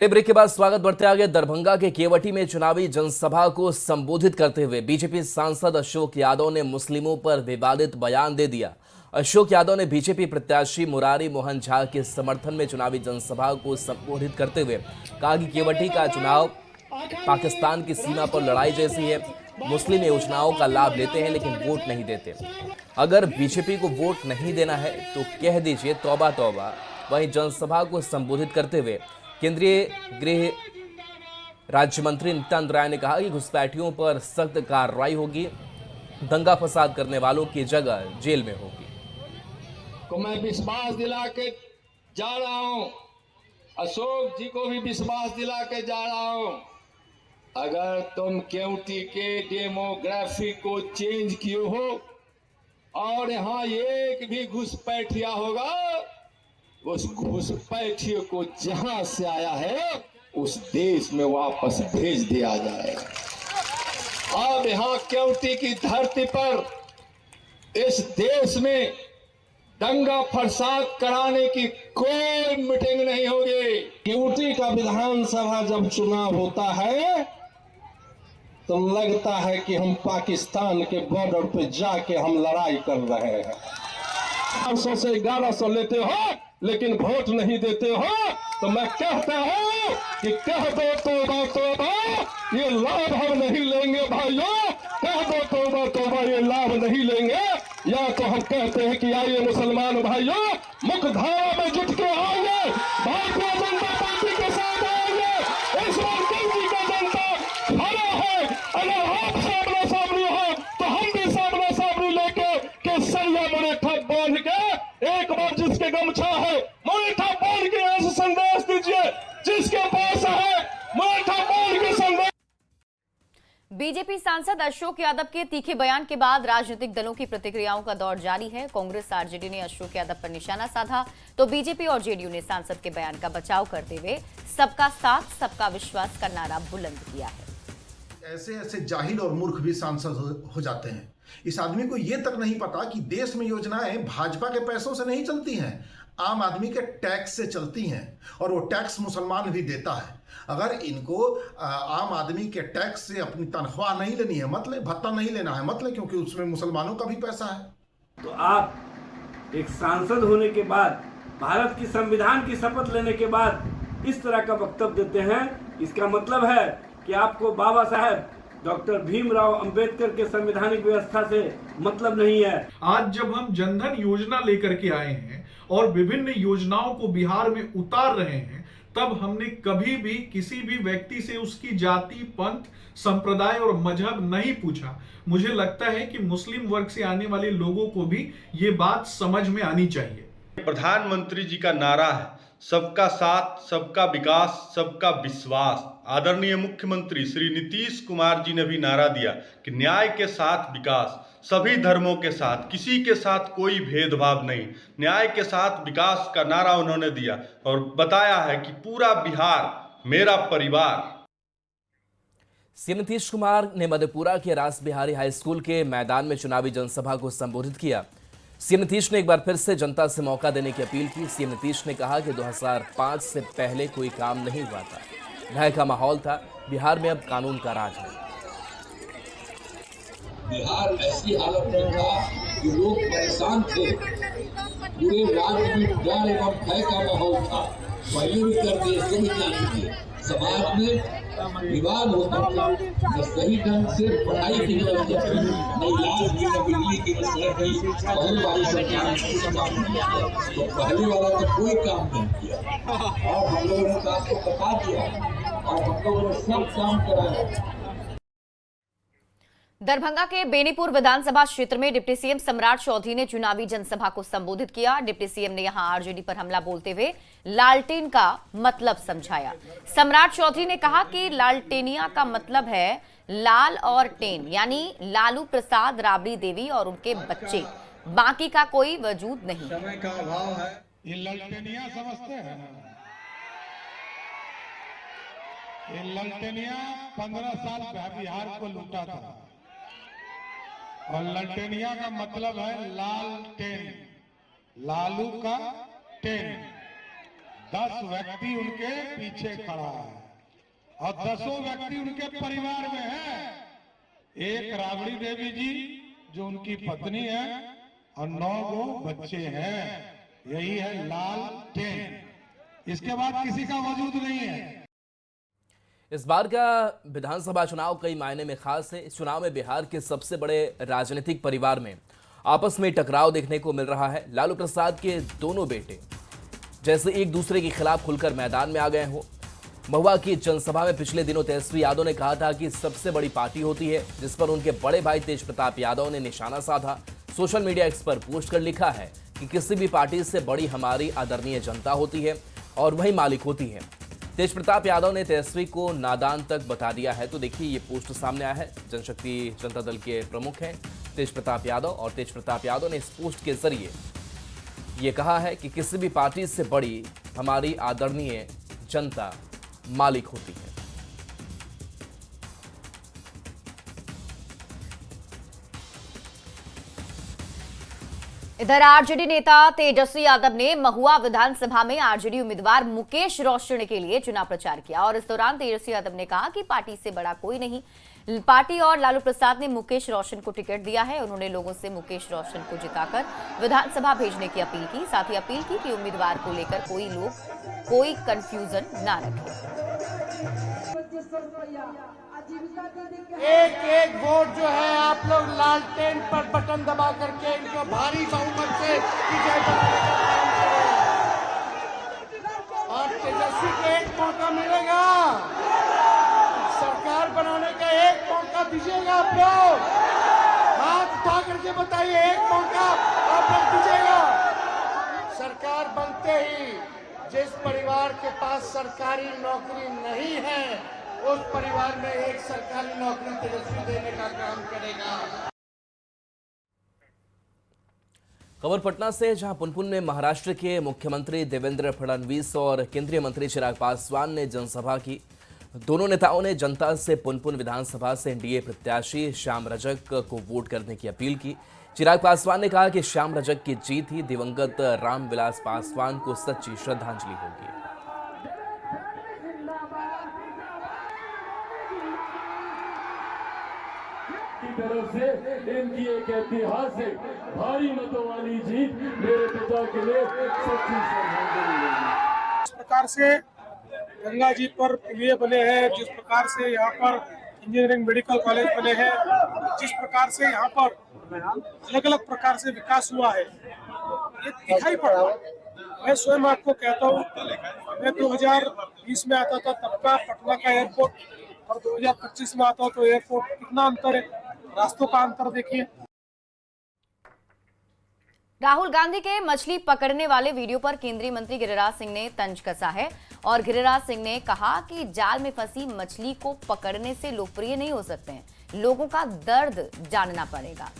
Break के बाद स्वागत बढ़ते आगे। दरभंगा के केवटी में चुनावी जनसभा को संबोधित करते हुए बीजेपी सांसद अशोक यादव ने मुस्लिमों पर विवादित बयान दे दिया। अशोक यादव ने बीजेपी प्रत्याशी मुरारी मोहन झा के समर्थन में चुनावी जनसभा को संबोधित करते हुए कहा कि केवटी का चुनाव पाकिस्तान की सीमा पर लड़ाई जैसी है। मुस्लिम योजनाओं का लाभ लेते हैं लेकिन वोट नहीं देते। अगर बीजेपी को वोट नहीं देना है तो कह दीजिए तौबा तौबा। वहीं जनसभा को संबोधित करते हुए केंद्रीय गृह राज्य मंत्री नित्यानंद राय ने कहा कि घुसपैठियों पर सख्त कार्रवाई होगी, दंगा फसाद करने वालों की जगह जेल में होगी। को मैं विश्वास दिला के जा रहा हूं, अशोक जी को भी विश्वास दिला के जा रहा हूं, अगर तुम केवटी के डेमोग्राफी को चेंज किए हो और यहां एक भी घुसपैठिया होगा, उस घुसपैठियों को जहां से आया है उस देश में वापस भेज दिया जाएगा। अब यहां केवटी की धरती पर इस देश में दंगा फसाद कराने की कोई मीटिंग नहीं होगी। केवटी का विधानसभा जब चुनाव होता है तो लगता है कि हम पाकिस्तान के बॉर्डर पे जाके हम लड़ाई कर रहे हैं। 800 से 1100 लेते हो लेकिन वोट नहीं देते हो, तो मैं कहता हूं कि कह दो तौबा तौबा, ये लाभ हम नहीं लेंगे भाइयों। कह दो तौबा तौबा, ये लाभ नहीं लेंगे। या तो हम कहते हैं कि आइए मुसलमान भाइयों, मुख्यधारा में जुट के आइए, भारतीय जनता पार्टी के साथ आइए। इस बार केंद्र का जनता खड़ा है। अगर आप सामने सामने हो तो हम भी सामने सामने लेके केसरिया मुरेठा बांध के एक बार जिसके गमछा है मुरेठा बांध के ऐसे संदेश दीजिए, जिसके पास है मुरेठा बांध के संदेश। बीजेपी सांसद अशोक यादव के तीखे बयान के बाद राजनीतिक दलों की प्रतिक्रियाओं का दौर जारी है। कांग्रेस आरजेडी ने अशोक यादव पर निशाना साधा तो बीजेपी और जेडीयू ने सांसद के बयान का बचाव करते हुए सबका साथ सबका विश्वास का नारा बुलंद किया है। ऐसे ऐसे जाहिल और मूर्ख भी सांसद हो जाते हैं। इस आदमी को यह तक नहीं पता कि देश में योजनाएं भाजपा के पैसों से नहीं चलती हैं, आम आदमी के टैक्स से चलती हैं, और वो टैक्स मुसलमान भी देता है। अगर इनको आम आदमी के टैक्स से अपनी तनख्वाह नहीं लेनी है मतलब भत्ता नहीं लेना है मतलब, क्योंकि उसमें मुसलमानों का भी पैसा है। तो आप एक सांसद होने के बाद, भारत की संविधान की शपथ लेने के बाद इस तरह का वक्तव्य देते हैं, इसका मतलब है कि आपको बाबा साहेब डॉक्टर भीमराव अंबेडकर के संवैधानिक व्यवस्था से मतलब नहीं है। आज जब हम जनधन योजना लेकर के आए हैं और विभिन्न योजनाओं को बिहार में उतार रहे हैं, तब हमने कभी भी किसी भी व्यक्ति से उसकी जाति, पंथ, संप्रदाय और मजहब नहीं पूछा। मुझे लगता है कि मुस्लिम वर्ग से आने वाले लोगों को भी ये बात समझ में आनी चाहिए। प्रधानमंत्री जी का नारा है सबका साथ, सबका विकास, सबका विश्वास। आदरणीय मुख्यमंत्री श्री नीतीश कुमार जी ने भी नारा दिया कि न्याय के साथ विकास, सभी धर्मों के साथ, किसी के साथ कोई भेदभाव नहीं, न्याय के साथ विकास का नारा उन्होंने दिया और बताया है कि पूरा बिहार मेरा परिवार। सीएम नीतीश कुमार ने मधेपुरा के रास बिहारी हाई स्कूल के मैदान में चुनावी जनसभा को संबोधित किया। सीएम नीतीश ने एक बार फिर से जनता से मौका देने की अपील की। सीएम नीतीश ने कहा कि 2005 से पहले कोई काम नहीं हुआ था, भय का माहौल था। बिहार में अब कानून का राज है। बिहार ऐसी हालत में था कि लोग परेशान थे, पूरे राज्य में डर एवं भय का माहौल था। पहले भी कर दिए, सभी जानेंगे, समाज में विवाद होता था, न सही ढंग से पढ़ाई की व्यवस्था थी, न इलाज की, न बिजली की, न सड़क की। पहले वाली सरकार ने कुछ काम नहीं किया, तो पहले वाला तो कोई काम नहीं किया और हम लोगों ने काम को बता दिया और हम लोगों ने सब काम कराया। दरभंगा के बेनीपुर विधानसभा क्षेत्र में डिप्टी सीएम सम्राट चौधरी ने चुनावी जनसभा को संबोधित किया। डिप्टी सीएम ने यहां आरजेडी पर हमला बोलते हुए लालटेन का मतलब समझाया। सम्राट चौधरी ने कहा कि लालटेनिया का मतलब है लाल और टेन, यानी लालू प्रसाद, राबड़ी देवी और उनके बच्चे, बाकी का कोई वजूद नहीं। समय का अभाव है, ये लालटेनिया समझते हैं ना? ये लालटेनिया 15 साल बिहार को लूटा था और लालटेनिया का मतलब है लाल टेन, लालू का टेन। 10 व्यक्ति उनके पीछे खड़ा है और 10 व्यक्ति उनके परिवार में है। एक राबड़ी देवी जी जो उनकी पत्नी है और 9 बच्चे हैं। यही है लालटेन, इसके बाद किसी का वजूद नहीं है। इस बार का विधानसभा चुनाव कई मायने में खास है। इस चुनाव में बिहार के सबसे बड़े राजनीतिक परिवार में आपस में टकराव देखने को मिल रहा है। लालू प्रसाद के दोनों बेटे जैसे एक दूसरे के खिलाफ खुलकर मैदान में आ गए हों। महुआ की जनसभा में पिछले दिनों तेजस्वी यादव ने कहा था कि सबसे बड़ी पार्टी होती है, जिस पर उनके बड़े भाई तेज प्रताप यादव ने निशाना साधा। सोशल मीडिया एक्स पर पोस्ट कर लिखा है कि किसी भी पार्टी से बड़ी हमारी आदरणीय जनता होती है और वही मालिक होती है। तेज प्रताप यादव ने तेजस्वी को नादान तक बता दिया है। तो देखिए ये पोस्ट सामने आया है। जनशक्ति जनता दल के प्रमुख हैं तेज प्रताप यादव और तेज प्रताप यादव ने इस पोस्ट के जरिए ये कहा है कि किसी भी पार्टी से बड़ी हमारी आदरणीय जनता मालिक होती है। इधर आरजेडी नेता तेजस्वी यादव ने महुआ विधानसभा में आरजेडी उम्मीदवार मुकेश रोशन के लिए चुनाव प्रचार किया और इस दौरान तेजस्वी यादव ने कहा कि पार्टी से बड़ा कोई नहीं। पार्टी और लालू प्रसाद ने मुकेश रोशन को टिकट दिया है। उन्होंने लोगों से मुकेश रोशन को जिताकर विधानसभा भेजने की अपील की। साथ ही अपील की कि उम्मीदवार को लेकर कोई कंफ्यूजन ना रखे। एक एक वोट जो है आप लोग लालटेन पर बटन दबा करके इनको भारी बहुमत से विजय बनाने का काम करें और तेजस्वी को एक मौका मिलेगा, सरकार बनाने का एक मौका दीजिएगा। आप लोग हाथ उठा करके बताइए, एक मौका आप लोग दीजिएगा। सरकार बनते ही जिस परिवार के पास सरकारी नौकरी नहीं है उस परिवार में एक सरकारी नौकरी तेजस्वी देने का काम करेगा। खबर पटना से, जहां पुनपुन में महाराष्ट्र के मुख्यमंत्री देवेंद्र फडणवीस और केंद्रीय मंत्री चिराग पासवान ने जनसभा की। दोनों नेताओं ने जनता से पुनपुन विधानसभा से एनडीए प्रत्याशी श्याम रजक को वोट करने की अपील की। चिराग पासवान ने कहा कि श्याम रजक की जीत ही दिवंगत रामविलास पासवान को सच्ची श्रद्धांजलि होगी। की तरफ से इनकी एक ऐतिहासिक भारी मतों वाली जीत मेरे पिता के लिए सच्ची श्रद्धांजलि होगी। जिस प्रकार से गंगा जी पर पुलिया बने हैं, जिस प्रकार से यहाँ पर इंजीनियरिंग मेडिकल कॉलेज बने हैं, जिस प्रकार से यहाँ पर अलग अलग प्रकार से विकास हुआ है, ये दिखाई पड़ा। मैं स्वयं आपको कहता हूँ, मैं 2020 में आता था तब का पटना का एयरपोर्ट और 2025 में आता हूँ तो एयरपोर्ट कितना अंतर है, रास्तों का अंतर देखिए। राहुल गांधी के मछली पकड़ने वाले वीडियो पर केंद्रीय मंत्री गिरिराज सिंह ने तंज कसा है और गिरिराज सिंह ने कहा कि जाल में फंसी मछली को पकड़ने से लोकप्रिय नहीं हो सकते हैं, लोगों का दर्द जानना पड़ेगा।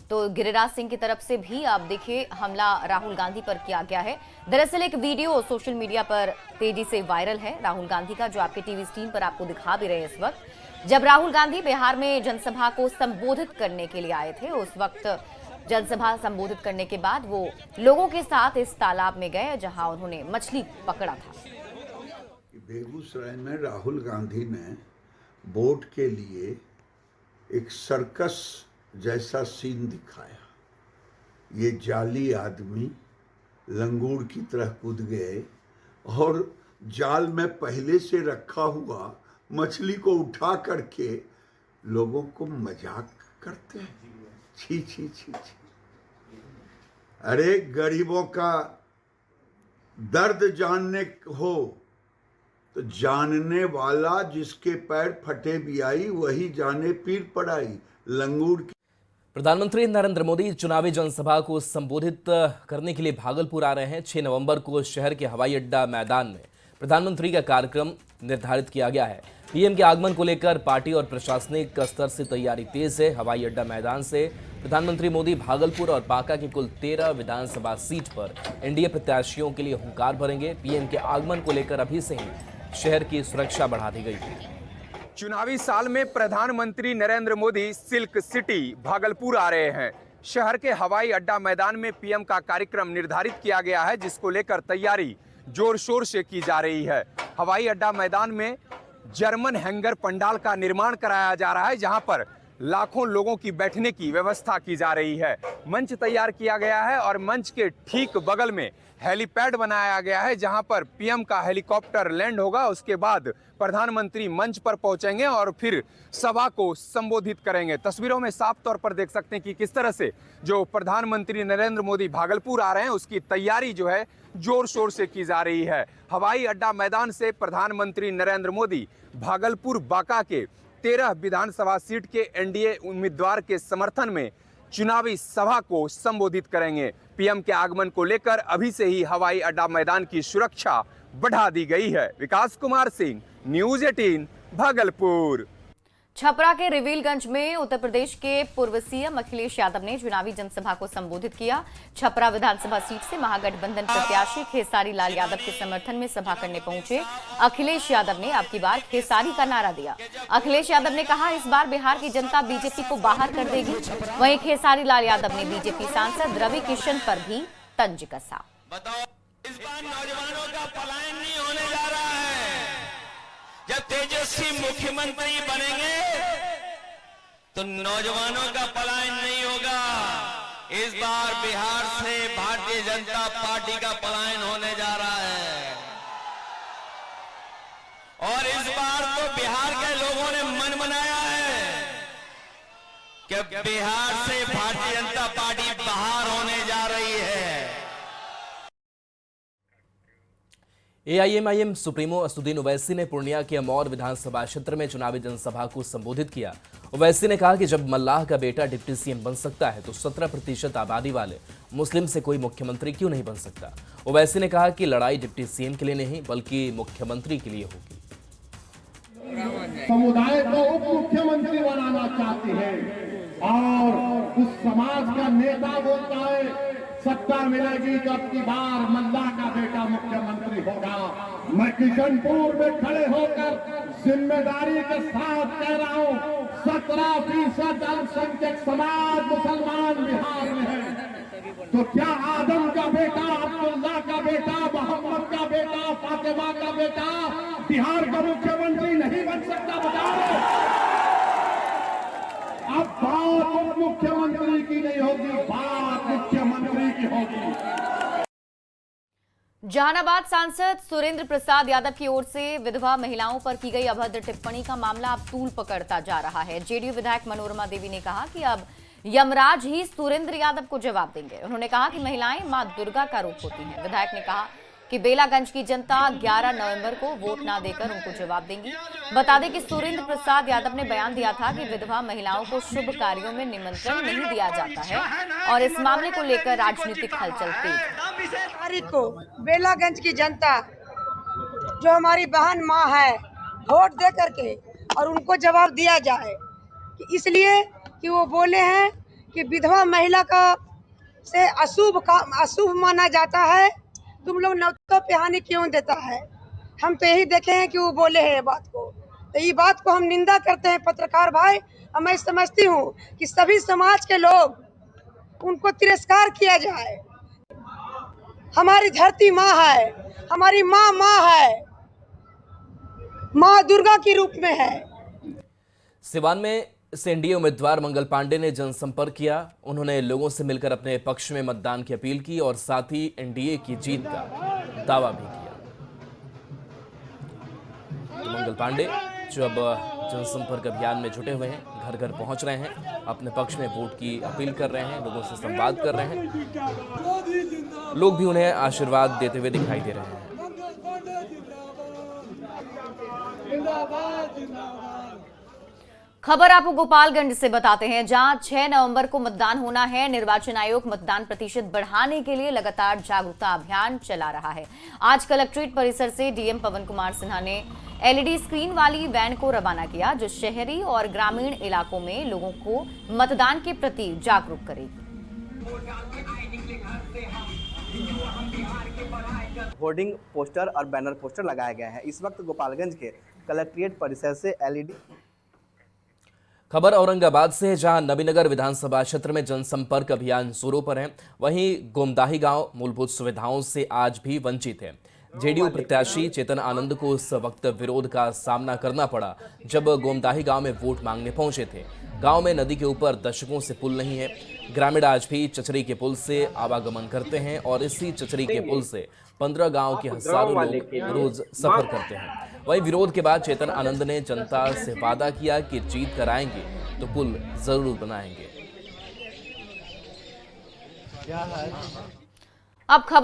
तो गिरिराज सिंह की तरफ से भी आप देखिए हमला राहुल गांधी पर किया गया है। दरअसल एक वीडियो सोशल मीडिया पर तेजी से वायरल है राहुल गांधी का, जो आपके टीवी स्क्रीन पर आपको दिखा भी रहे हैं इस वक्त। जब राहुल गांधी बिहार में जनसभा को संबोधित करने के लिए आए थे, उस वक्त जनसभा संबोधित करने के बाद वो लोगों के साथ इस तालाब में गए जहां उन्होंने मछली पकड़ा था। बेगूसराय में राहुल गांधी ने वोट के लिए एक सर्कस जैसा सीन दिखाया। ये जाली आदमी लंगूर की तरह कूद गए और जाल में पहले से रखा हुआ मछली को उठा करके लोगों को मजाक करते हैं। छी छी छी छी। अरे गरीबों का दर्द जानने हो तो जानने वाला जिसके पैर फटे बियाई वही जाने पीर पड़ाई। लंगूर की प्रधानमंत्री नरेंद्र मोदी चुनावी जनसभा को संबोधित करने के लिए भागलपुर आ रहे हैं। 6 नवंबर को शहर के हवाई अड्डा मैदान में प्रधानमंत्री का कार्यक्रम निर्धारित किया गया है। पीएम के आगमन को लेकर पार्टी और प्रशासनिक स्तर से तैयारी तेज है। हवाई अड्डा मैदान से प्रधानमंत्री मोदी भागलपुर और बांका की कुल 13 विधानसभा सीट पर एनडीए प्रत्याशियों के लिए हुंकार भरेंगे। पीएम के आगमन को लेकर अभी से ही शहर की सुरक्षा बढ़ा दी गई है। चुनावी साल में प्रधानमंत्री नरेंद्र मोदी सिल्क सिटी भागलपुर आ रहे हैं। शहर के हवाई अड्डा मैदान में पीएम का कार्यक्रम निर्धारित किया गया है, जिसको लेकर तैयारी जोर शोर से की जा रही है। हवाई अड्डा मैदान में जर्मन हैंगर पंडाल का निर्माण कराया जा रहा है, जहां पर लाखों लोगों की बैठने की व्यवस्था की जा रही है। मंच तैयार किया गया है और मंच के ठीक बगल में हेलीपैड बनाया गया है, जहां पर पीएम का हेलीकॉप्टर लैंड होगा। उसके बाद प्रधानमंत्री मंच पर पहुंचेंगे और फिर सभा को संबोधित करेंगे। तस्वीरों में साफ तौर पर देख सकते हैं कि किस तरह से जो प्रधानमंत्री नरेंद्र मोदी भागलपुर आ रहे हैं, उसकी तैयारी जो है जोर शोर से की जा रही है। हवाई अड्डा मैदान से प्रधानमंत्री नरेंद्र मोदी भागलपुर बांका के 13 विधानसभा सीट के एनडीए उम्मीदवार के समर्थन में चुनावी सभा को संबोधित करेंगे। पीएम के आगमन को लेकर अभी से ही हवाई अड्डा मैदान की सुरक्षा बढ़ा दी गई है। विकास कुमार सिंह, न्यूज़ 18 भागलपुर। छपरा के रिवीलगंज में उत्तर प्रदेश के पूर्व सीएम अखिलेश यादव ने चुनावी जनसभा को संबोधित किया। छपरा विधानसभा सीट से महागठबंधन प्रत्याशी खेसारी लाल यादव के समर्थन में सभा करने पहुंचे अखिलेश यादव ने अब की बार खेसारी का नारा दिया। अखिलेश यादव ने कहा, इस बार बिहार की जनता बीजेपी को बाहर कर देगी। वहीं खेसारी लाल यादव ने बीजेपी सांसद रवि किशन पर भी तंज कसा। इस बार नौजवानों का पलायन नहीं होने जा रहा है। जब तेजस्वी मुख्यमंत्री बनेंगे तो नौजवानों का पलायन नहीं होगा। इस बार बिहार से भारतीय जनता पार्टी का पलायन होने जा रहा है और इस बार तो बिहार के लोगों ने मन बनाया है कि बिहार से भारतीय जनता पार्टी बाहर होने जा रही है। एआईएमआईएम सुप्रीमो असदुद्दीन ओवैसी ने पूर्णिया के अमौर विधानसभा क्षेत्र में चुनावी जनसभा को संबोधित किया। ओवैसी ने कहा कि जब मल्लाह का बेटा डिप्टी सीएम बन सकता है तो 17% आबादी वाले मुस्लिम से कोई मुख्यमंत्री क्यों नहीं बन सकता। ओवैसी ने कहा कि लड़ाई डिप्टी सीएम के लिए नहीं बल्कि मुख्यमंत्री के लिए होगी। समुदाय को उप मुख्यमंत्री बनाना चाहती है और उस समाज का नेता बोलता है सत्ता मिलेगी जब की बार मल्लाह का बेटा मुख्यमंत्री होगा। मैं किशनपुर में खड़े होकर जिम्मेदारी के साथ कह रहा हूँ, 17% अल्पसंख्यक समाज मुसलमान बिहार में है, तो क्या आदम का बेटा, अब्दुल्ला का बेटा, मोहम्मद का बेटा, फातिमा का बेटा बिहार का मुख्यमंत्री नहीं बन सकता? बताओ। अब बात मुख्यमंत्री की नहीं होगी, बात मुख्यमंत्री की होगी। जहानाबाद सांसद सुरेंद्र प्रसाद यादव की ओर से विधवा महिलाओं पर की गई अभद्र टिप्पणी का मामला अब तूल पकड़ता जा रहा है। जेडीयू विधायक मनोरमा देवी ने कहा कि अब यमराज ही सुरेंद्र यादव को जवाब देंगे। उन्होंने कहा कि महिलाएं मां दुर्गा का रूप होती हैं। विधायक ने कहा कि बेलागंज की जनता 11 नवंबर को वोट ना देकर उनको जवाब देंगी। बता दें कि सुरेंद्र प्रसाद यादव ने बयान दिया था कि विधवा महिलाओं को शुभ कार्यों में निमंत्रण नहीं दिया जाता है और इस मामले को लेकर राजनीतिक हलचल तेज। तारीख को बेलागंज की जनता जो हमारी बहन माँ है, वोट दे करके और उनको जवाब दिया जाए, इसलिए कि वो बोले हैं कि विधवा महिला का से अशुभ माना जाता है, तुम लोग नौतों पे हानि क्यों देता है। हम तो यही देखे हैं कि वो बोले हैं ये बात को, तो ये बात को हम निंदा करते हैं पत्रकार भाई। और मैं समझती हूँ कि सभी समाज के लोग उनको तिरस्कार किया जाए। हमारी धरती माँ है, हमारी माँ है, माँ दुर्गा के रूप में है। सिवान में एनडीए उम्मीदवार मंगल पांडे ने जनसंपर्क किया। उन्होंने लोगों से मिलकर अपने पक्ष में मतदान की अपील की और साथ ही एनडीए की जीत का दावा भी किया। तो मंगल पांडे जो अब जनसंपर्क अभियान में जुटे हुए हैं, घर घर पहुंच रहे हैं, अपने पक्ष में वोट की अपील कर रहे हैं, लोगों से संवाद कर रहे हैं। लोग भी उन्हें आशीर्वाद देते हुए दिखाई दे रहे हैं। खबर आपको गोपालगंज से बताते हैं, जहां 6 नवंबर को मतदान होना है। निर्वाचन आयोग मतदान प्रतिशत बढ़ाने के लिए लगातार जागरूकता अभियान चला रहा है। आज कलेक्ट्रेट परिसर से डीएम पवन कुमार सिन्हा ने एलईडी स्क्रीन वाली वैन को रवाना किया, जो शहरी और ग्रामीण इलाकों में लोगों को मतदान के प्रति जागरूक करेगी। होर्डिंग पोस्टर और बैनर पोस्टर लगाया गया है। इस वक्त गोपालगंज के कलेक्ट्रेट परिसर से एलईडी। खबर औरंगाबाद से है, जहां नबीनगर विधानसभा क्षेत्र में जनसंपर्क अभियान जोरों पर है। वहीं गोमदाही गांव मूलभूत सुविधाओं से आज भी वंचित है। जेडीयू प्रत्याशी चेतन आनंद को उस वक्त विरोध का सामना करना पड़ा जब गोमदाही गांव में वोट मांगने पहुंचे थे। गांव में नदी के ऊपर दशकों से पुल नहीं है। ग्रामीण आज भी चचरी के पुल से आवागमन करते हैं और इसी चचरी के पुल से 15 गांव के हजारों लोग रोज सफर करते हैं। वहीं विरोध के बाद चेतन आनंद ने जनता से वादा किया कि जीत कर आएंगे तो पुल जरूर बनाएंगे। अब खबर